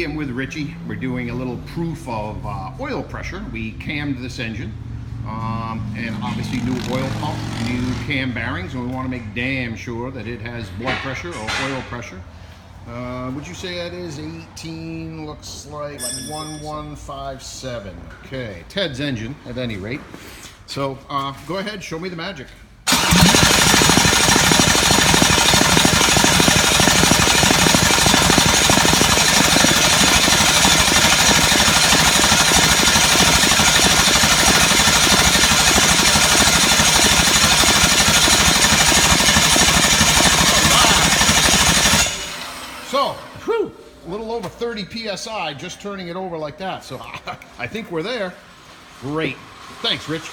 am with Richie. We're doing a little proof of oil pressure. We cammed this engine, and obviously new oil pump, new cam bearings, and we want to make damn sure that it has blood pressure or oil pressure. Would you say that is 18? Looks like 1157. Okay, Ted's engine at any rate. So go ahead, show me the magic. So, whew, a little over 30 PSI just turning it over like that. So I think we're there. Great. Thanks, Rich.